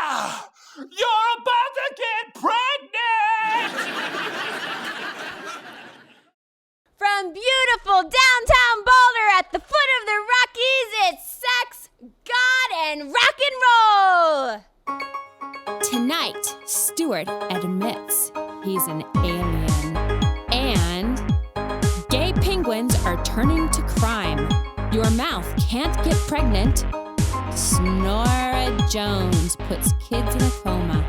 You're about to get pregnant! From beautiful downtown Boulder at the foot of the Rockies, it's Sex, God, and Rock and Roll! Tonight, Stuart admits he's an alien. And gay penguins are turning to crime. Your mouth can't get pregnant. sNorah Jones puts kids in a coma.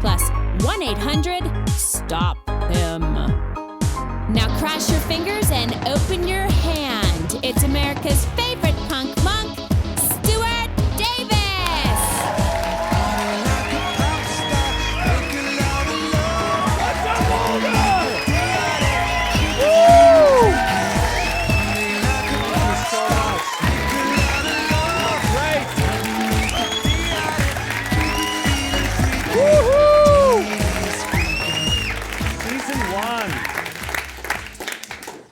Plus 1-800-STOP him. Now cross your fingers and open your hand. It's America's favorite punk monk, Stuart Davis.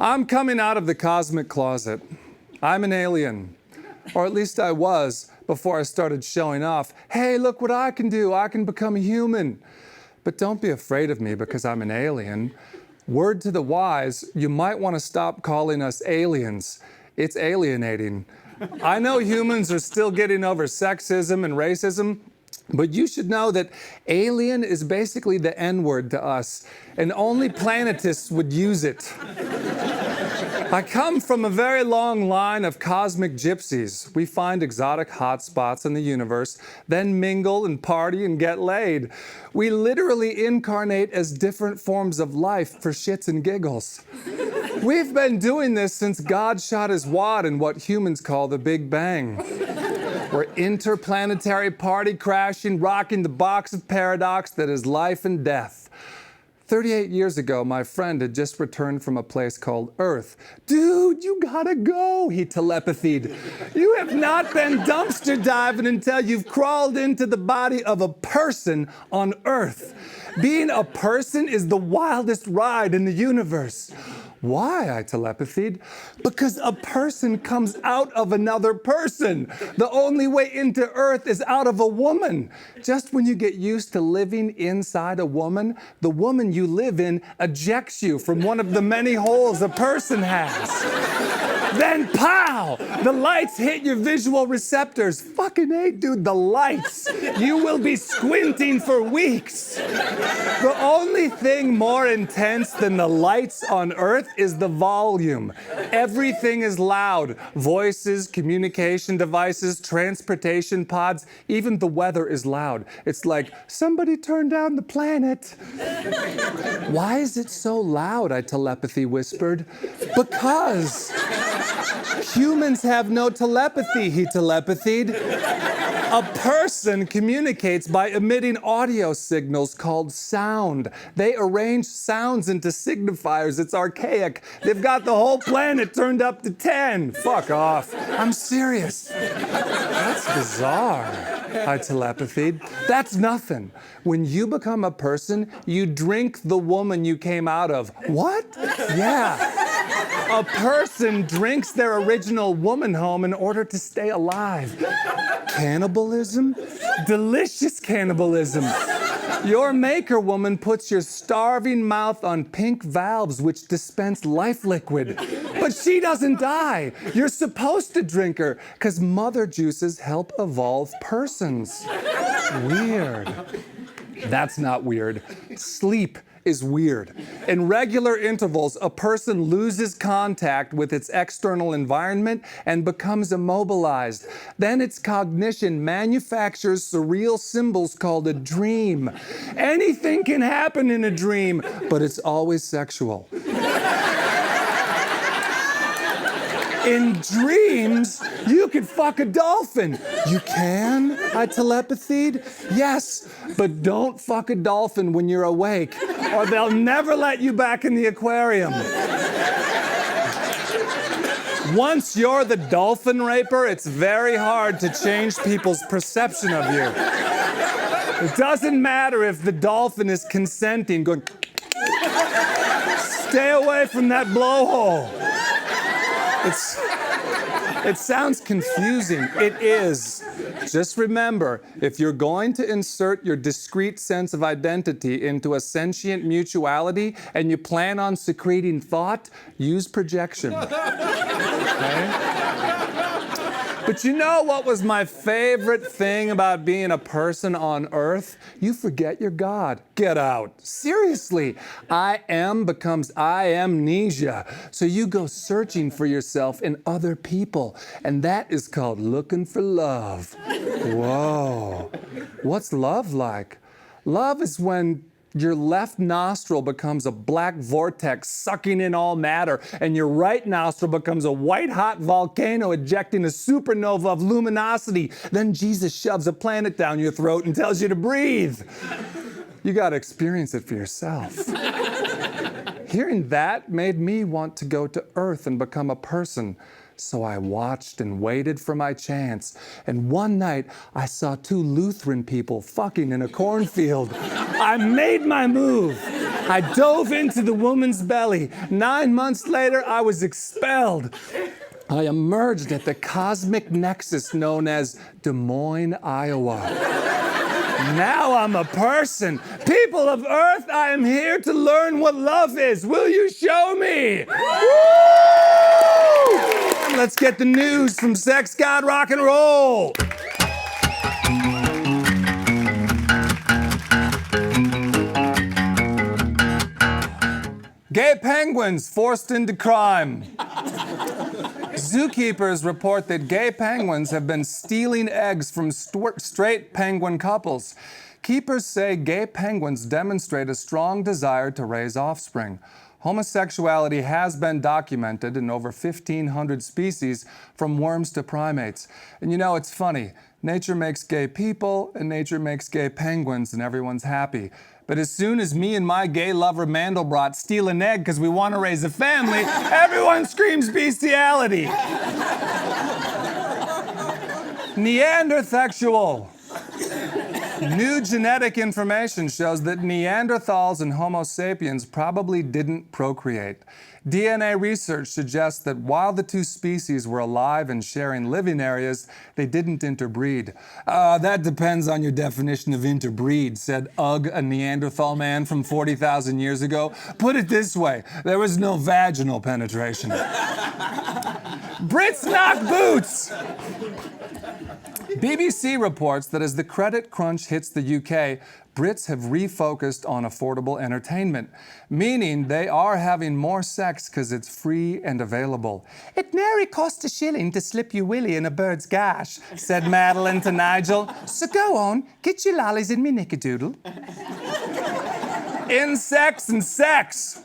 I'm coming out of the cosmic closet. I'm an alien. Or at least I was before I started showing off. Hey, look what I can do. I can become a human. But don't be afraid of me because I'm an alien. Word to the wise, you might want to stop calling us aliens. It's alienating. I know humans are still getting over sexism and racism, but you should know that alien is basically the N-word to us, and only planetists would use it. I come from a very long line of cosmic gypsies. We find exotic hotspots in the universe, then mingle and party and get laid. We literally incarnate as different forms of life for shits and giggles. We've been doing this since God shot his wad in what humans call the Big Bang. We're interplanetary party crashing, rocking the box of paradox that is life and death. 38 years ago, my friend had just returned from a place called Earth. Dude, you gotta go, he telepathied. You have not been dumpster diving until you've crawled into the body of a person on Earth. Being a person is the wildest ride in the universe. Why, I telepathied? Because a person comes out of another person. The only way into Earth is out of a woman. Just when you get used to living inside a woman, the woman you live in ejects you from one of the many holes a person has. Then pow! The lights hit your visual receptors. Fucking A, dude, the lights. You will be squinting for weeks. The only thing more intense than the lights on Earth is the volume. Everything is loud. Voices, communication devices, transportation pods, even the weather is loud. It's like, somebody turn down the planet. Why is it so loud? I telepathy whispered. Because humans have no telepathy, he telepathied. A person communicates by emitting audio signals called sound. They arrange sounds into signifiers. It's archaic. They've got the whole planet turned up to 10. Fuck off. I'm serious. That's bizarre, I telepathied. That's nothing. When you become a person, you drink the woman you came out of. What? Yeah. A person drinks their original woman home in order to stay alive. Cannibalism? Delicious cannibalism. Your maker woman puts your starving mouth on pink valves which dispense life liquid. But she doesn't die. You're supposed to drink her because mother juices help evolve persons. Weird. That's not weird. Sleep is weird. In regular intervals, a person loses contact with its external environment and becomes immobilized. Then its cognition manufactures surreal symbols called a dream. Anything can happen in a dream, but it's always sexual. In dreams, you can fuck a dolphin. You can? I telepathied. Yes, but don't fuck a dolphin when you're awake, or they'll never let you back in the aquarium. Once you're the dolphin raper, it's very hard to change people's perception of you. It doesn't matter if the dolphin is consenting, going, stay away from that blowhole. It sounds confusing. It is. Just remember, if you're going to insert your discrete sense of identity into a sentient mutuality and you plan on secreting thought, use projection. Okay? But you know what was my favorite thing about being a person on Earth? You forget your God. Get out. Seriously. I am becomes I amnesia. So you go searching for yourself in other people. And that is called looking for love. Whoa. What's love like? Love is when your left nostril becomes a black vortex sucking in all matter, and your right nostril becomes a white-hot volcano ejecting a supernova of luminosity. Then Jesus shoves a planet down your throat and tells you to breathe. You got to experience it for yourself. Hearing that made me want to go to Earth and become a person. So I watched and waited for my chance. And one night, I saw two Lutheran people fucking in a cornfield. I made my move. I dove into the woman's belly. 9 months later, I was expelled. I emerged at the cosmic nexus known as Des Moines, Iowa. Now I'm a person. People of Earth, I am here to learn what love is. Will you show me? Woo! Let's get the news from Sex, God, Rock and Roll. Gay penguins forced into crime. Zookeepers report that gay penguins have been stealing eggs from straight penguin couples. Keepers say gay penguins demonstrate a strong desire to raise offspring. Homosexuality has been documented in over 1,500 species, from worms to primates. And you know, it's funny. Nature makes gay people, and nature makes gay penguins, and everyone's happy. But as soon as me and my gay lover Mandelbrot steal an egg because we want to raise a family, everyone screams bestiality. Neanderthexual. New genetic information shows that Neanderthals and Homo sapiens probably didn't procreate. DNA research suggests that while the two species were alive and sharing living areas, they didn't interbreed. That depends on your definition of interbreed, said Ugg, a Neanderthal man from 40,000 years ago. Put it this way, there was no vaginal penetration. Brits knock boots! BBC reports that as the credit crunch hits the UK, Brits have refocused on affordable entertainment, meaning they are having more sex because it's free and available. It nary costs a shilling to slip your willy in a bird's gash, said Madeline to Nigel. So go on, get your lollies in me knickerdoodle. In Sex and Sex.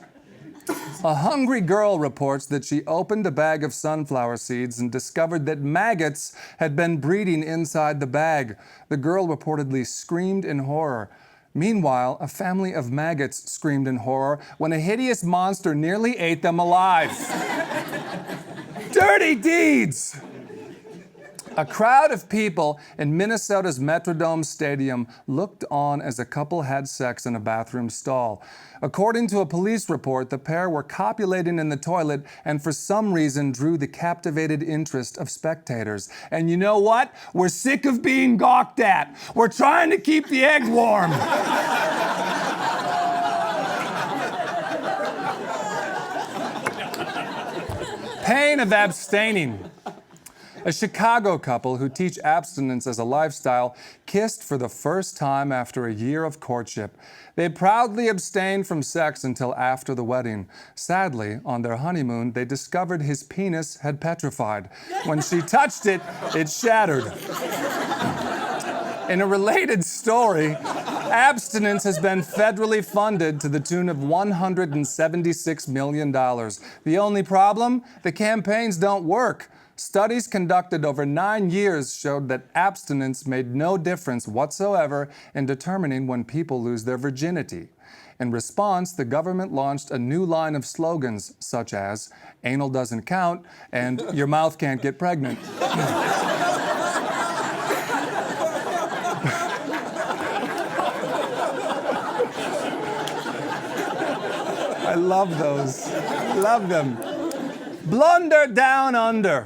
A hungry girl reports that she opened a bag of sunflower seeds and discovered that maggots had been breeding inside the bag. The girl reportedly screamed in horror. Meanwhile, a family of maggots screamed in horror when a hideous monster nearly ate them alive. Dirty deeds! A crowd of people in Minnesota's Metrodome Stadium looked on as a couple had sex in a bathroom stall. According to a police report, the pair were copulating in the toilet and for some reason drew the captivated interest of spectators. And you know what? We're sick of being gawked at. We're trying to keep the egg warm. Pain of abstaining. A Chicago couple who teach abstinence as a lifestyle kissed for the first time after a year of courtship. They proudly abstained from sex until after the wedding. Sadly, on their honeymoon, they discovered his penis had petrified. When she touched it, it shattered. In a related story, abstinence has been federally funded to the tune of $176 million. The only problem? The campaigns don't work. Studies conducted over 9 years showed that abstinence made no difference whatsoever in determining when people lose their virginity. In response, the government launched a new line of slogans such as, "Anal doesn't count," and "Your mouth can't get pregnant." I love those. Love them. Blunder down under.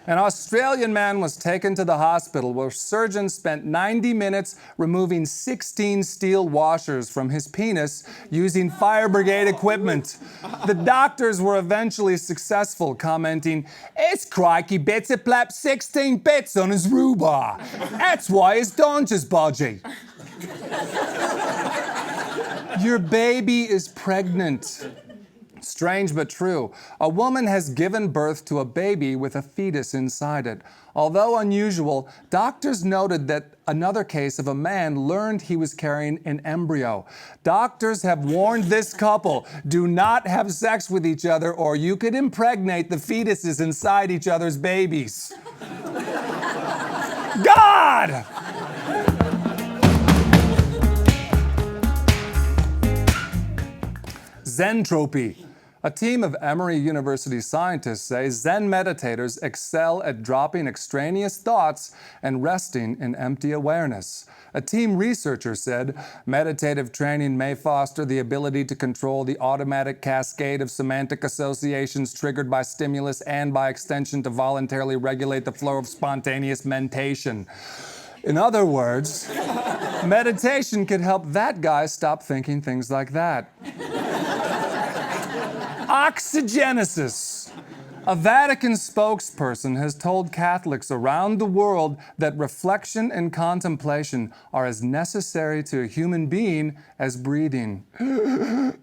An Australian man was taken to the hospital where surgeons spent 90 minutes removing 16 steel washers from his penis using fire brigade equipment. The doctors were eventually successful, commenting, "It's crikey bits, it plapped 16 bits on his rhubarb. That's why his donch is budgy." Your baby is pregnant. Strange but true. A woman has given birth to a baby with a fetus inside it. Although unusual, doctors noted that another case of a man learned he was carrying an embryo. Doctors have warned this couple, do not have sex with each other or you could impregnate the fetuses inside each other's babies. God! Zentropy. A team of Emory University scientists say Zen meditators excel at dropping extraneous thoughts and resting in empty awareness. A team researcher said meditative training may foster the ability to control the automatic cascade of semantic associations triggered by stimulus and by extension to voluntarily regulate the flow of spontaneous mentation. In other words, meditation could help that guy stop thinking things like that. Oxygenesis. A Vatican spokesperson has told Catholics around the world that reflection and contemplation are as necessary to a human being as breathing.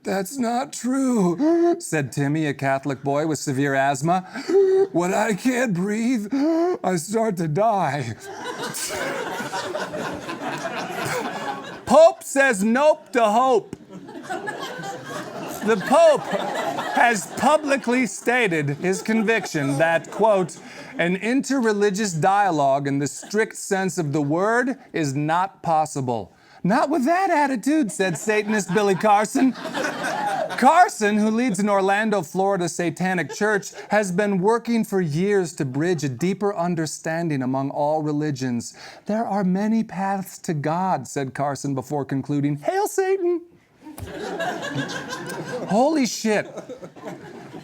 "That's not true," said Timmy, a Catholic boy with severe asthma. "When I can't breathe, I start to die." Pope says nope to hope. The Pope has publicly stated his conviction that, quote, "an interreligious dialogue in the strict sense of the word is not possible." "Not with that attitude," said Satanist Billy Carson. Carson, who leads an Orlando, Florida satanic church, has been working for years to bridge a deeper understanding among all religions. "There are many paths to God," said Carson before concluding, "Hail Satan!" Holy shit.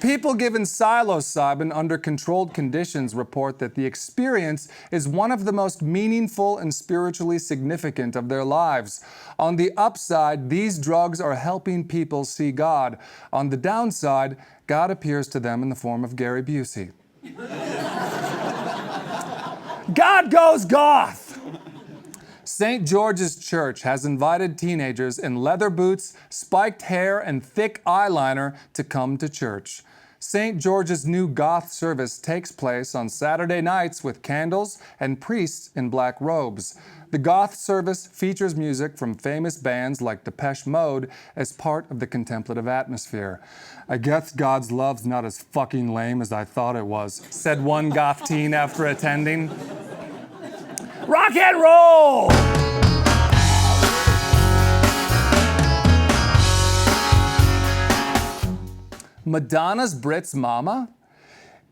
People given psilocybin under controlled conditions report that the experience is one of the most meaningful and spiritually significant of their lives. On the upside, these drugs are helping people see God. On the downside, God appears to them in the form of Gary Busey. God goes goth! St. George's Church has invited teenagers in leather boots, spiked hair, and thick eyeliner to come to church. St. George's new goth service takes place on Saturday nights with candles and priests in black robes. The goth service features music from famous bands like Depeche Mode as part of the contemplative atmosphere. "I guess God's love's not as fucking lame as I thought it was," said one goth teen after attending. Rock and roll! Madonna's Brit's mama?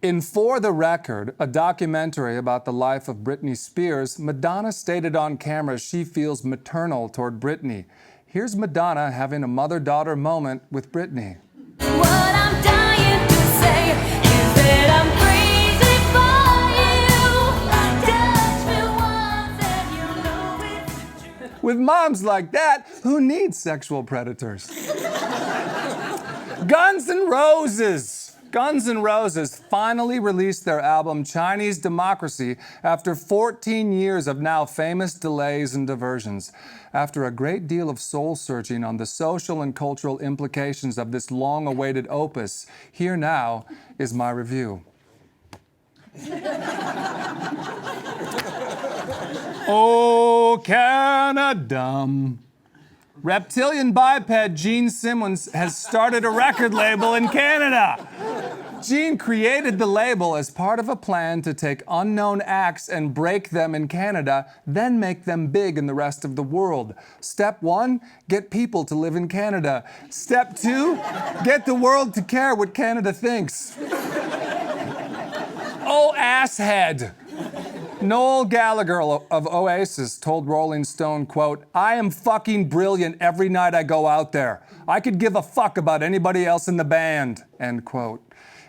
In For the Record, a documentary about the life of Britney Spears, Madonna stated on camera she feels maternal toward Britney. Here's Madonna having a mother-daughter moment with Britney. What I'm dying to say is that I'm crazy for you. Touch me once and you know it's true. With moms like that, who needs sexual predators? Guns N' Roses. Guns N' Roses finally released their album Chinese Democracy after 14 years of now famous delays and diversions. After a great deal of soul-searching on the social and cultural implications of this long-awaited opus, here now is my review. Oh, Canada. Reptilian biped Gene Simmons has started a record label in Canada. Gene created the label as part of a plan to take unknown acts and break them in Canada, then make them big in the rest of the world. Step 1, get people to live in Canada. Step 2, get the world to care what Canada thinks. Oh, asshead. Noel Gallagher of Oasis told Rolling Stone, quote, "I am fucking brilliant every night I go out there. I could give a fuck about anybody else in the band," end quote.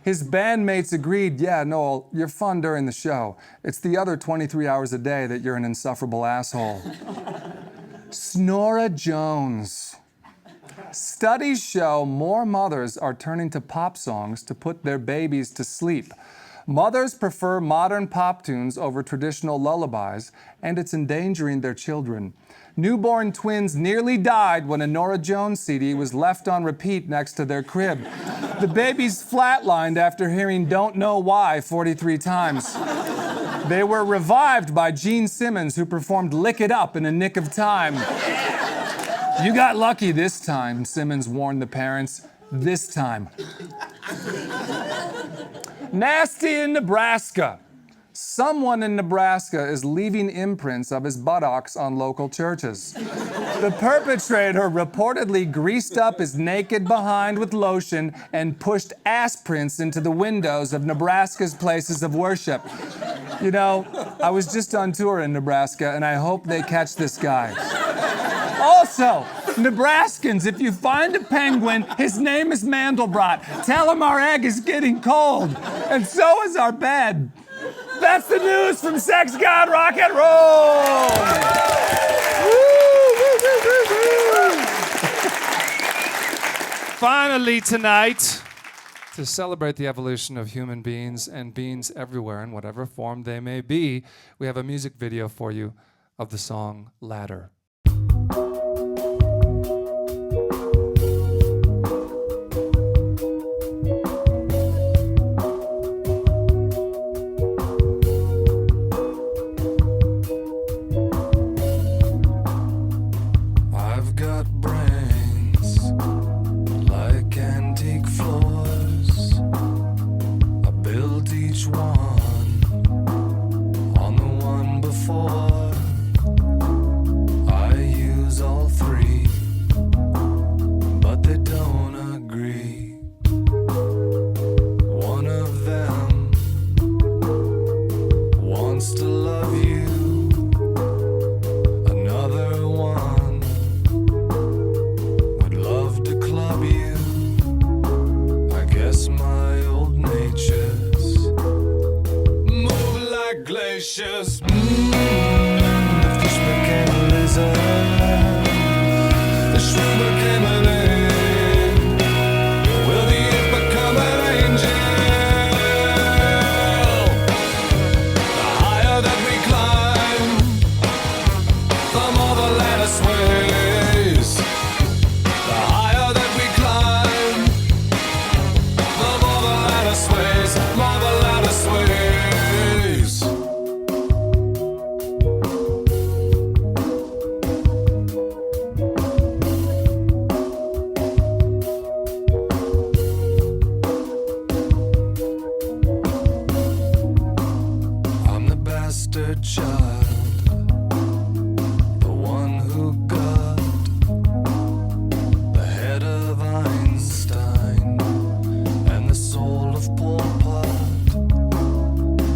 His bandmates agreed, yeah, Noel, you're fun during the show. It's the other 23 hours a day that you're an insufferable asshole. sNorah Jones. Studies show more mothers are turning to pop songs to put their babies to sleep. Mothers prefer modern pop tunes over traditional lullabies, and it's endangering their children. Newborn twins nearly died when a Norah Jones CD was left on repeat next to their crib. The babies flatlined after hearing Don't Know Why 43 times. They were revived by Gene Simmons, who performed Lick It Up in a nick of time. You got lucky this time, Simmons warned the parents. This time. Nasty in Nebraska. Someone in Nebraska is leaving imprints of his buttocks on local churches. The perpetrator reportedly greased up his naked behind with lotion and pushed ass prints into the windows of Nebraska's places of worship. You know, I was just on tour in Nebraska, and I hope they catch this guy. Also, Nebraskans, if you find a penguin, his name is Mandelbrot. Tell him our egg is getting cold, and so is our bed. That's the news from Sex, God, Rock, and Roll! Finally tonight, to celebrate the evolution of human beings and beings everywhere in whatever form they may be, we have a music video for you of the song Ladder. I've got brains like antique floors. I built each one on the one before. I use all three, but they don't agree. One of them wants to love you. Another one would love to club you. I guess my old natures move like glaciers. The fish became a lizard. The shrimp became an egg. Will the ape become an angel? The higher that we climb, the more the ladder sways. The higher that we climb, the more the ladder sways, more the ladder sways. I'm the bastard child, the one who got the head of Einstein and the soul of Pol Pot.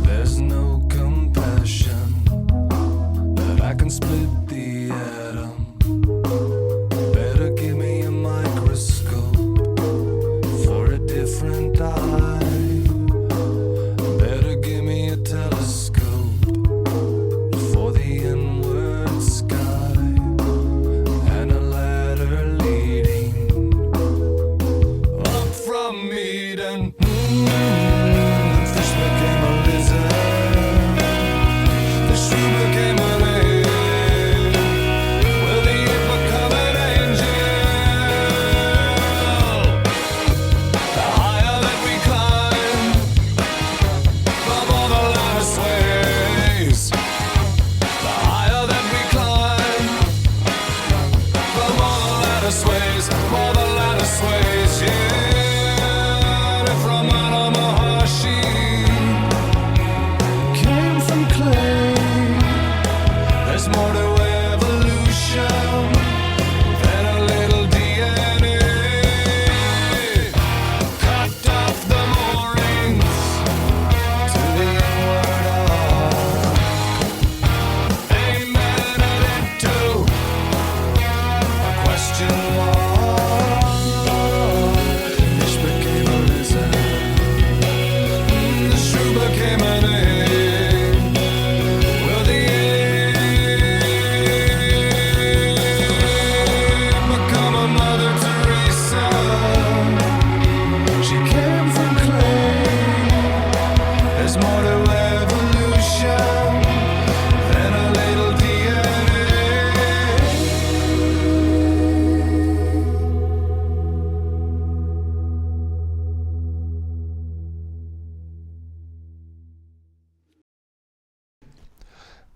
There's no compassion that I can split the atom. Better give me a microscope for a different eye. Better give me a telescope for the inward sky, and a ladder leading up from Eden. The fish became a lizard. The shrew became an egg.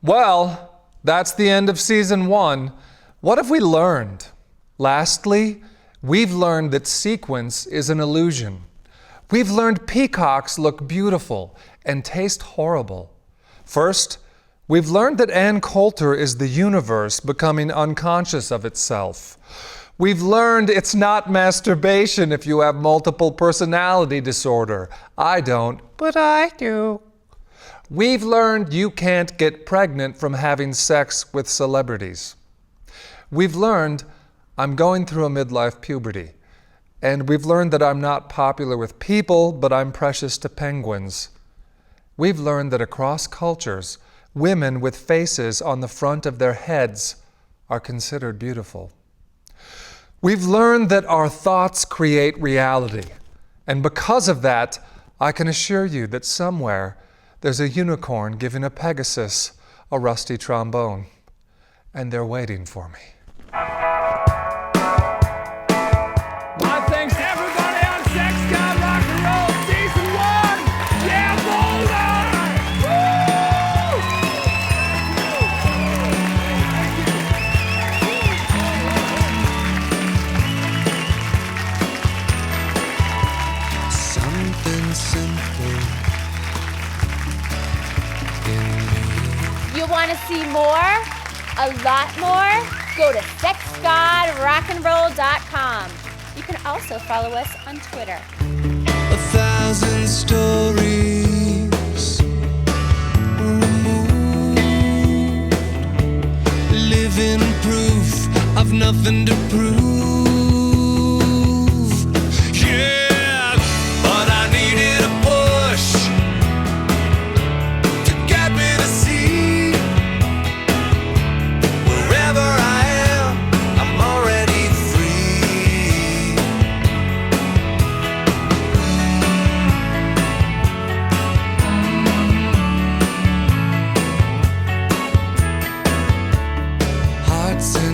Well, that's the end of season 1. What have we learned? Lastly, we've learned that sequence is an illusion. We've learned peacocks look beautiful and taste horrible. First, we've learned that Ann Coulter is the universe becoming unconscious of itself. We've learned it's not masturbation if you have multiple personality disorder. I don't, but I do. We've learned you can't get pregnant from having sex with celebrities. We've learned I'm going through a midlife puberty. And we've learned that I'm not popular with people, but I'm precious to penguins. We've learned that across cultures, women with faces on the front of their heads are considered beautiful. We've learned that our thoughts create reality. And because of that, I can assure you that somewhere there's a unicorn giving a Pegasus a rusty trombone. And they're waiting for me. My thanks to everybody on Sex, God, Rock and Roll Season 1! Yeah, Boulder! Something simple in me. You want to see more? A lot more? Go to sexgodrockandroll.com. You can also follow us on Twitter. 1,000 stories removed, living proof of nothing to prove. Yeah, but I needed a push to get me to see wherever I am, I'm already free. Hearts in